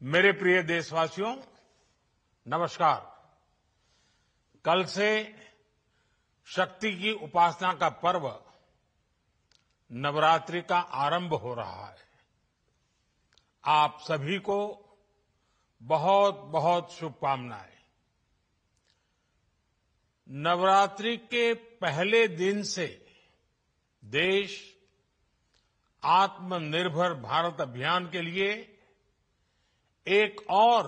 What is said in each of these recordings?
मेरे प्रिय देशवासियों, नमस्कार। कल से शक्ति की उपासना का पर्व नवरात्रि का आरंभ हो रहा है। आप सभी को बहुत बहुत शुभकामनाएं। नवरात्रि के पहले दिन से देश आत्मनिर्भर भारत अभियान के लिए एक और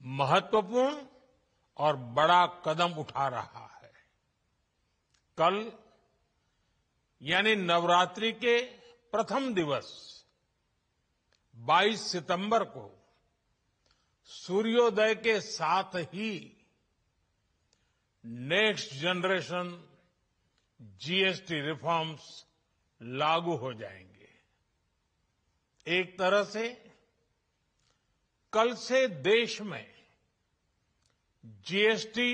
महत्वपूर्ण और बड़ा कदम उठा रहा है। कल यानी नवरात्रि के प्रथम दिवस 22 सितंबर को सूर्योदय के साथ ही नेक्स्ट जनरेशन जीएसटी रिफॉर्म्स लागू हो जाएंगे। एक तरह से कल से देश में जीएसटी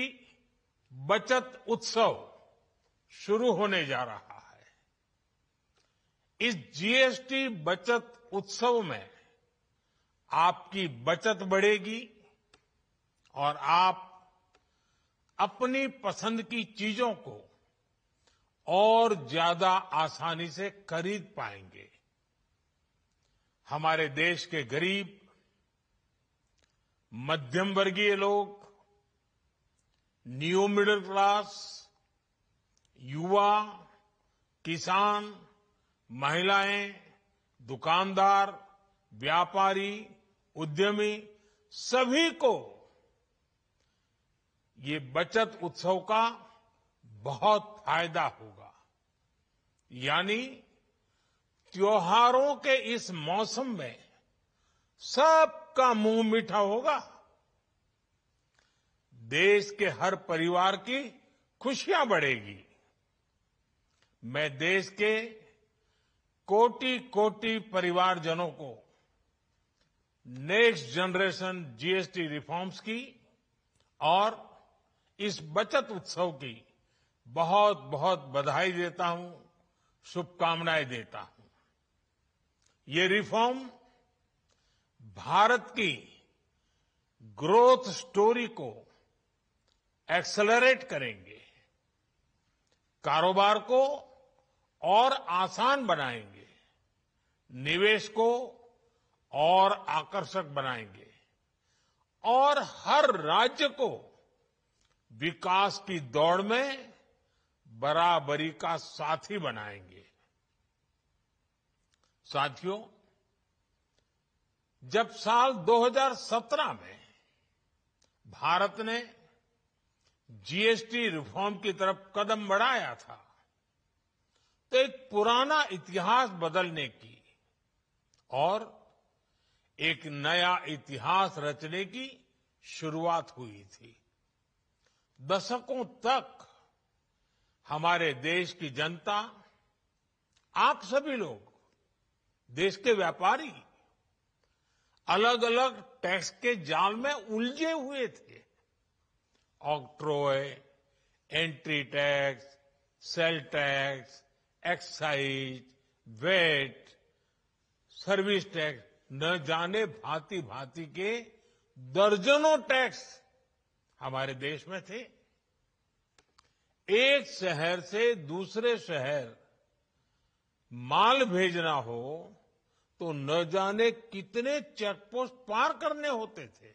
बचत उत्सव शुरू होने जा रहा है। इस जीएसटी बचत उत्सव में आपकी बचत बढ़ेगी और आप अपनी पसंद की चीजों को और ज्यादा आसानी से खरीद पाएंगे। हमारे देश के गरीब, मध्यम वर्गीय लोग, न्यू मिडिल क्लास, युवा, किसान, महिलाएं, दुकानदार, व्यापारी, उद्यमी सभी को ये बचत उत्सव का बहुत फायदा होगा। यानी त्योहारों के इस मौसम में सबका मुंह मीठा होगा। देश के हर परिवार की खुशियां बढ़ेगी। मैं देश के कोटि कोटि परिवारजनों को नेक्स्ट जनरेशन जीएसटी रिफॉर्म्स की और इस बचत उत्सव की बहुत बहुत बधाई देता हूं, शुभकामनाएं देता हूं। ये रिफॉर्म भारत की ग्रोथ स्टोरी को एक्सेलरेट करेंगे, कारोबार को और आसान बनाएंगे, निवेश को और आकर्षक बनाएंगे और हर राज्य को विकास की दौड़ में बराबरी का साथी बनाएंगे। साथियों, जब साल 2017 में भारत ने जीएसटी रिफॉर्म की तरफ कदम बढ़ाया था, तो एक पुराना इतिहास बदलने की और एक नया इतिहास रचने की शुरुआत हुई थी। दशकों तक हमारे देश की जनता, आप सभी लोग, देश के व्यापारी अलग अलग टैक्स के जाल में उलझे हुए थे। Octroi, entry tax, sale tax, excise, VAT, service tax, न जाने भांति भांति के दर्जनों टैक्स हमारे देश में थे। एक शहर से दूसरे शहर माल भेजना हो तो न जाने कितने चेकपोस्ट पार करने होते थे,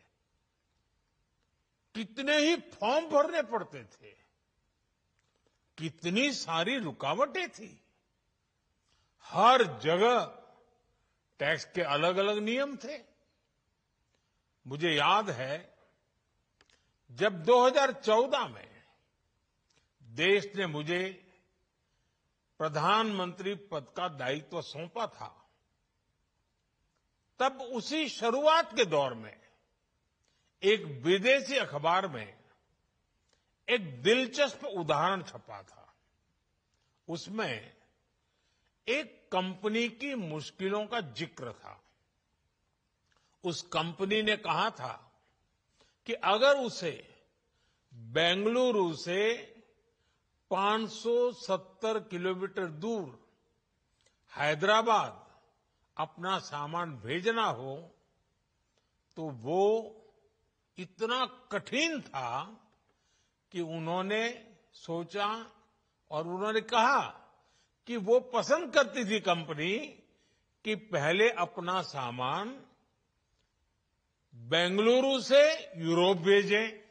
कितने ही फॉर्म भरने पड़ते थे, कितनी सारी रुकावटें थी। हर जगह टैक्स के अलग अलग नियम थे। मुझे याद है जब 2014 में देश ने मुझे प्रधानमंत्री पद का दायित्व सौंपा था, तब उसी शुरुआत के दौर में एक विदेशी अखबार में एक दिलचस्प उदाहरण छपा था। उसमें एक कंपनी की मुश्किलों का जिक्र था। उस कंपनी ने कहा था कि अगर उसे बेंगलुरु से 570 किलोमीटर दूर हैदराबाद अपना सामान भेजना हो तो वो इतना कठिन था कि उन्होंने सोचा और उन्होंने कहा कि वो पसंद करती थी कंपनी कि पहले अपना सामान बेंगलुरु से यूरोप भेजें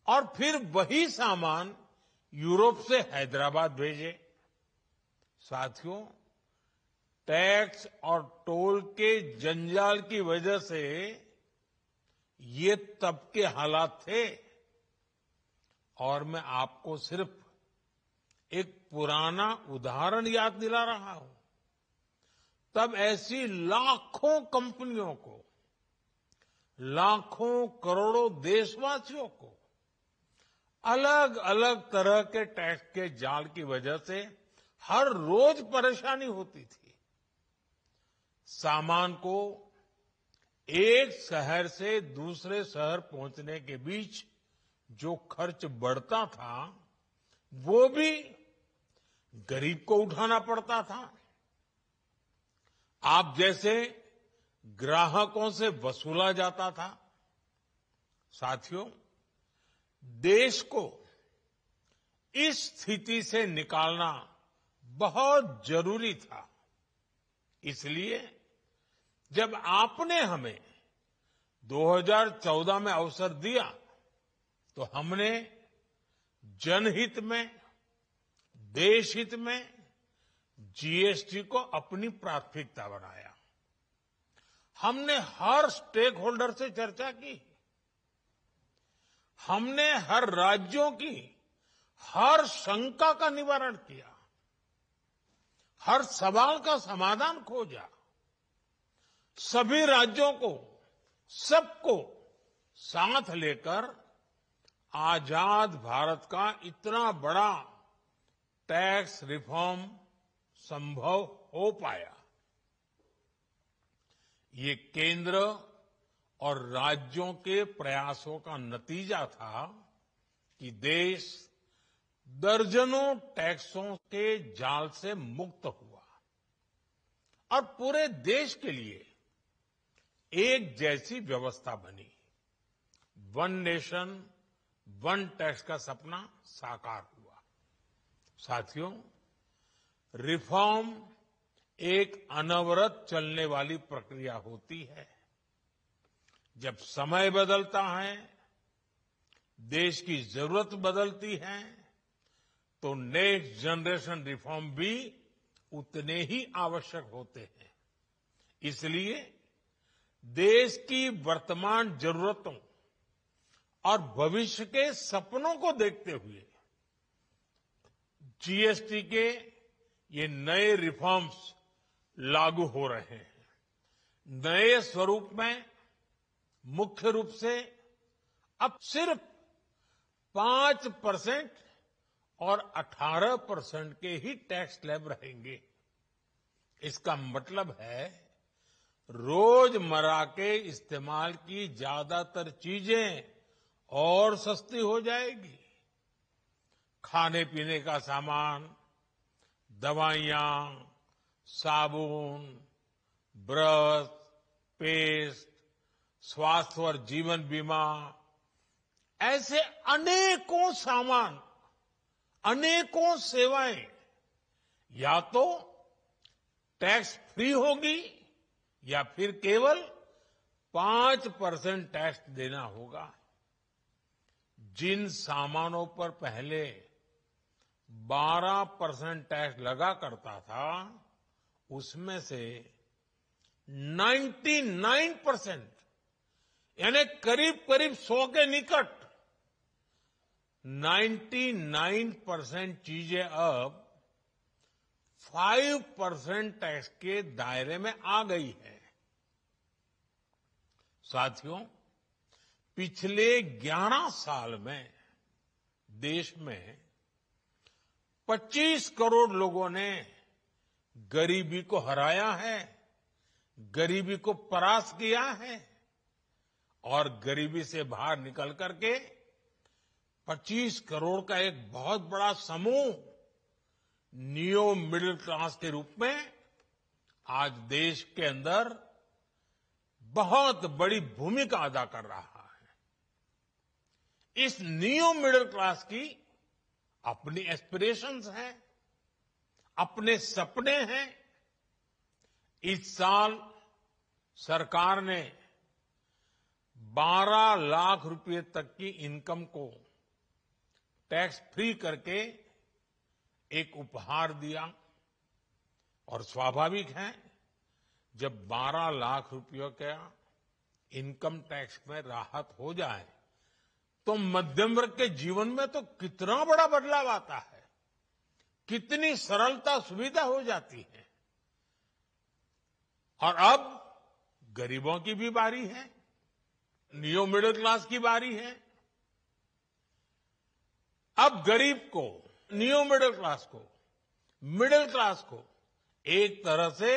और फिर वही सामान यूरोप से हैदराबाद भेजें। साथियों, टैक्स और टोल के जंजाल की वजह से ये तब के हालात थे। और मैं आपको सिर्फ एक पुराना उदाहरण याद दिला रहा हूं। तब ऐसी लाखों कंपनियों को, लाखों करोड़ों देशवासियों को अलग अलग तरह के टैक्स के जाल की वजह से हर रोज परेशानी होती थी। सामान को एक शहर से दूसरे शहर पहुंचने के बीच जो खर्च बढ़ता था, वो भी गरीब को उठाना पड़ता था। आप जैसे ग्राहकों से वसूला जाता था। साथियों, देश को इस स्थिति से निकालना बहुत जरूरी था। इसलिए जब आपने हमें 2014 में अवसर दिया, तो हमने जनहित में, देशहित में जीएसटी को अपनी प्राथमिकता बनाया। हमने हर स्टेक होल्डर से चर्चा की। हमने हर राज्यों की हर शंका का निवारण किया, हर सवाल का समाधान खोजा। सभी राज्यों को, सबको साथ लेकर आजाद भारत का इतना बड़ा टैक्स रिफॉर्म संभव हो पाया। ये केंद्र और राज्यों के प्रयासों का नतीजा था कि देश दर्जनों टैक्सों के जाल से मुक्त हुआ और पूरे देश के लिए एक जैसी व्यवस्था बनी। वन नेशन वन टैक्स का सपना साकार हुआ। साथियों, रिफॉर्म एक अनवरत चलने वाली प्रक्रिया होती है। जब समय बदलता है, देश की जरूरत बदलती है, तो नेक्स्ट जनरेशन रिफॉर्म भी उतने ही आवश्यक होते हैं। इसलिए देश की वर्तमान जरूरतों और भविष्य के सपनों को देखते हुए जीएसटी के ये नए रिफॉर्म्स लागू हो रहे हैं। नए स्वरूप में मुख्य रूप से अब सिर्फ 5% और 18% के ही टैक्स स्लैब रहेंगे। इसका मतलब है रोजमर्रा के इस्तेमाल की ज्यादातर चीजें और सस्ती हो जाएगी। खाने पीने का सामान, दवाइयां, साबुन, ब्रश, पेस्ट, स्वास्थ्य और जीवन बीमा, ऐसे अनेकों सामान, अनेकों सेवाएं या तो टैक्स फ्री होगी या फिर केवल 5% टैक्स देना होगा। जिन सामानों पर पहले 12% टैक्स लगा करता था, उसमें से 99% यानी करीब करीब 100 के निकट 99% चीजें अब 5% टैक्स के दायरे में आ गई है। साथियों, पिछले 11 साल में देश में 25 करोड़ लोगों ने गरीबी को हराया है, गरीबी को परास्त किया है और गरीबी से बाहर निकल करके 25 करोड़ का एक बहुत बड़ा समूह नियो मिडिल क्लास के रूप में आज देश के अंदर बहुत बड़ी भूमिका अदा कर रहा है। इस न्यू मिडिल क्लास की अपनी एस्पिरेशंस हैं, अपने सपने हैं। इस साल सरकार ने 12 लाख रुपए तक की इनकम को टैक्स फ्री करके एक उपहार दिया और स्वाभाविक है जब 12 लाख रुपयों का इनकम टैक्स में राहत हो जाए तो मध्यम वर्ग के जीवन में तो कितना बड़ा बदलाव आता है, कितनी सरलता सुविधा हो जाती है। और अब गरीबों की भी बारी है, न्यू मिडिल क्लास की बारी है। अब गरीब को, न्यू मिडिल क्लास को एक तरह से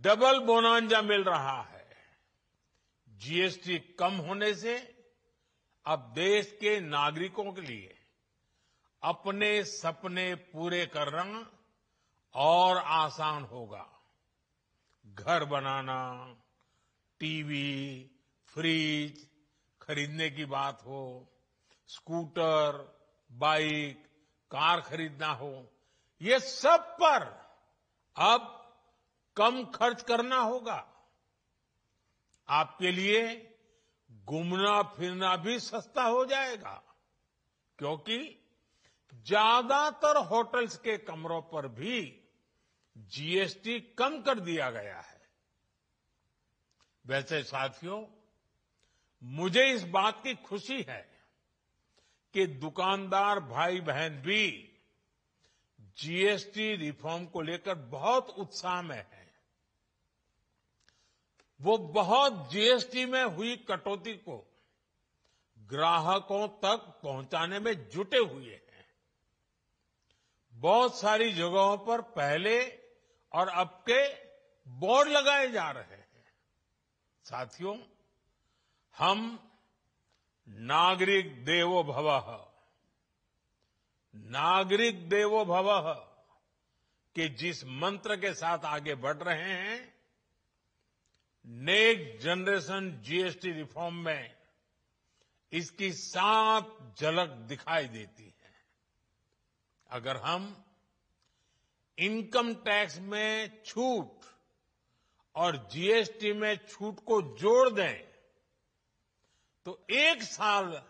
डबल बोनांजा मिल रहा है। जीएसटी कम होने से अब देश के नागरिकों के लिए अपने सपने पूरे करना और आसान होगा। घर बनाना, टीवी, फ्रिज खरीदने की बात हो, स्कूटर, बाइक, कार खरीदना हो, ये सब पर अब कम खर्च करना होगा। आपके लिए घूमना फिरना भी सस्ता हो जाएगा, क्योंकि ज्यादातर होटल्स के कमरों पर भी जीएसटी कम कर दिया गया है। वैसे साथियों, मुझे इस बात की खुशी है कि दुकानदार भाई बहन भी जीएसटी रिफॉर्म को लेकर बहुत उत्साह में हैं। वो बहुत जीएसटी में हुई कटौती को ग्राहकों तक पहुंचाने में जुटे हुए हैं। बहुत सारी जगहों पर पहले और अब के बोर्ड लगाए जा रहे हैं। साथियों, हम नागरिक देवो भवः के जिस मंत्र के साथ आगे बढ़ रहे हैं, नेक्स्ट जनरेशन जीएसटी रिफॉर्म में इसकी साफ झलक दिखाई देती है। अगर हम इनकम टैक्स में छूट और जीएसटी में छूट को जोड़ दें तो एक साल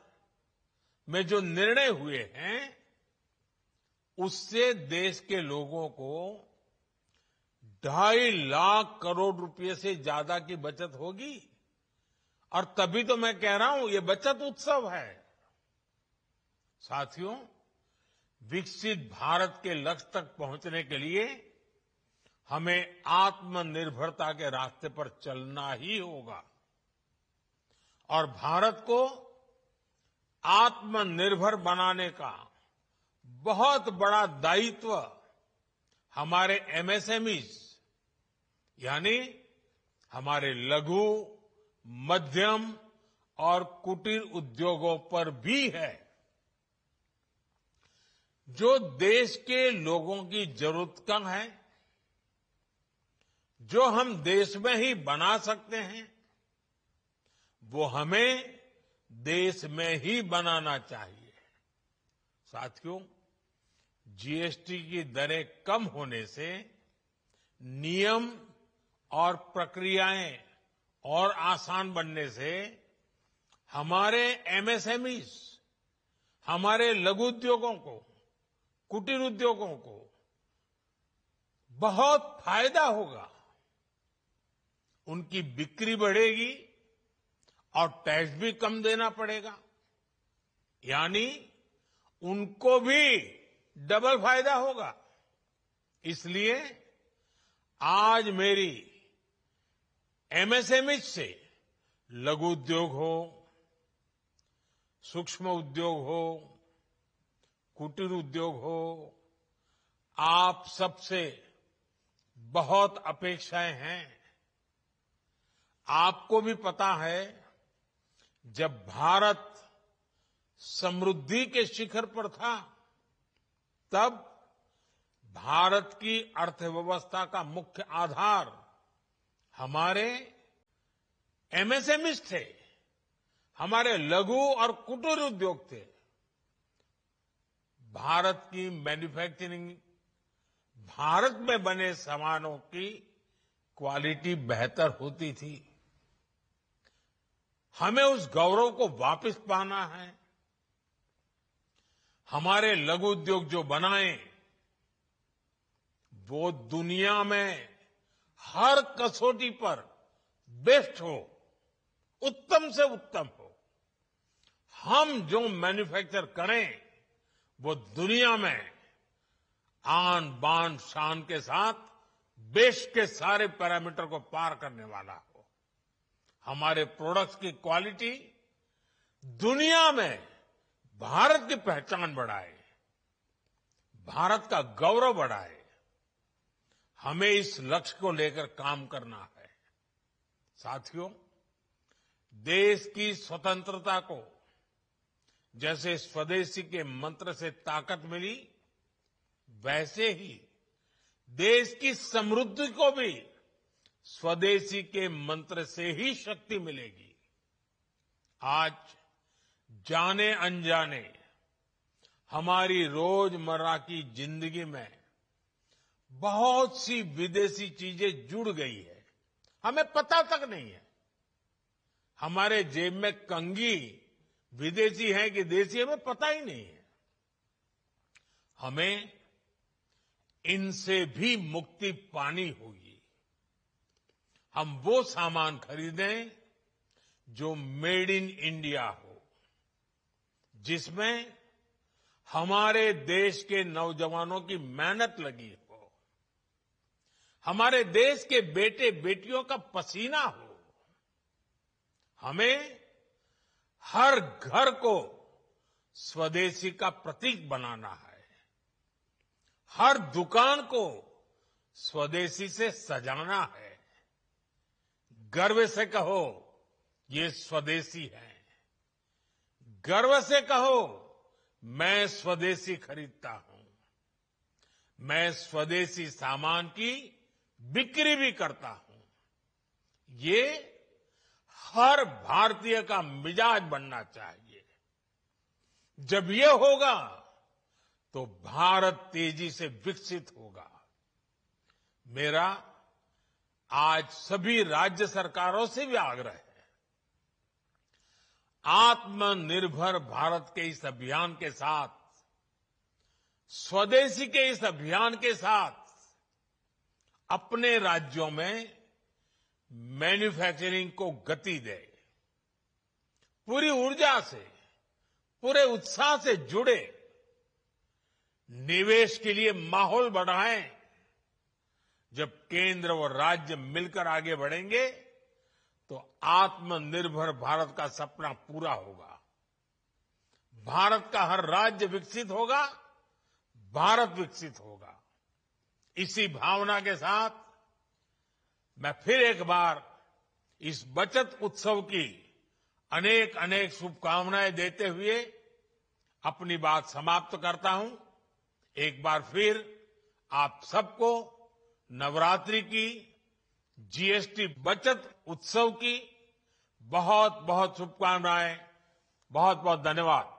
में जो निर्णय हुए हैं उससे देश के लोगों को 2.5 लाख करोड़ रुपए से ज्यादा की बचत होगी। और तभी तो मैं कह रहा हूं ये बचत उत्सव है। साथियों, विकसित भारत के लक्ष्य तक पहुंचने के लिए हमें आत्मनिर्भरता के रास्ते पर चलना ही होगा और भारत को आत्मनिर्भर बनाने का बहुत बड़ा दायित्व हमारे एमएसएमईज यानी हमारे लघु, मध्यम और कुटीर उद्योगों पर भी है, जो देश के लोगों की जरूरत कम है, जो हम देश में ही बना सकते हैं, वो हमें देश में ही बनाना चाहिए। साथियों, जीएसटी की दरें कम होने से नियम और प्रक्रियाएं और आसान बनने से हमारे एमएसएमईज, हमारे लघु उद्योगों को, कुटीर उद्योगों को बहुत फायदा होगा। उनकी बिक्री बढ़ेगी और टैक्स भी कम देना पड़ेगा, यानी उनको भी डबल फायदा होगा। इसलिए आज मेरी एमएसएमई से लघु उद्योग हो, सूक्ष्म उद्योग हो, कुटीर उद्योग हो, आप सबसे बहुत अपेक्षाएं हैं। आपको भी पता है, जब भारत समृद्धि के शिखर पर था, तब भारत की अर्थव्यवस्था का मुख्य आधार हमारे एमएसएमईज थे, हमारे लघु और कुटीर उद्योग थे। भारत की मैन्युफैक्चरिंग, भारत में बने सामानों की क्वालिटी बेहतर होती थी। हमें उस गौरव को वापस पाना है। हमारे लघु उद्योग जो बनाए वो दुनिया में हर कसौटी पर बेस्ट हो, उत्तम से उत्तम हो। हम जो मैन्युफैक्चर करें वो दुनिया में आन बान शान के साथ देश के सारे पैरामीटर को पार करने वाला हो। हमारे प्रोडक्ट्स की क्वालिटी दुनिया में भारत की पहचान बढ़ाए, भारत का गौरव बढ़ाए। हमें इस लक्ष्य को लेकर काम करना है। साथियों, देश की स्वतंत्रता को जैसे स्वदेशी के मंत्र से ताकत मिली, वैसे ही देश की समृद्धि को भी स्वदेशी के मंत्र से ही शक्ति मिलेगी। आज जाने अनजाने हमारी रोजमर्रा की जिंदगी में बहुत सी विदेशी चीजें जुड़ गई है, हमें पता तक नहीं है। हमारे जेब में कंघी विदेशी है कि देसी, हमें पता ही नहीं है। हमें इनसे भी मुक्ति पानी होगी। हम वो सामान खरीदें जो मेड इन इंडिया हो, जिसमें हमारे देश के नौजवानों की मेहनत लगी हो, हमारे देश के बेटे बेटियों का पसीना हो। हमें हर घर को स्वदेशी का प्रतीक बनाना है, हर दुकान को स्वदेशी से सजाना है। गर्व से कहो ये स्वदेशी है, गर्व से कहो मैं स्वदेशी खरीदता हूं, मैं स्वदेशी सामान की बिक्री भी करता हूं। ये हर भारतीय का मिजाज बनना चाहिए। जब ये होगा तो भारत तेजी से विकसित होगा। मेरा आज सभी राज्य सरकारों से भी आग्रह है, आत्मनिर्भर भारत के इस अभियान के साथ, स्वदेशी के इस अभियान के साथ अपने राज्यों में मैन्युफैक्चरिंग को गति दे, पूरी ऊर्जा से, पूरे उत्साह से जुड़े, निवेश के लिए माहौल बढ़ाएं। जब केंद्र और राज्य मिलकर आगे बढ़ेंगे तो आत्मनिर्भर भारत का सपना पूरा होगा। भारत का हर राज्य विकसित होगा, भारत विकसित होगा। इसी भावना के साथ मैं फिर एक बार इस बचत उत्सव की अनेक अनेक शुभकामनाएं देते हुए अपनी बात समाप्त करता हूं। एक बार फिर आप सबको नवरात्रि की, जीएसटी बचत उत्सव की बहुत बहुत शुभकामनाएं। बहुत बहुत धन्यवाद।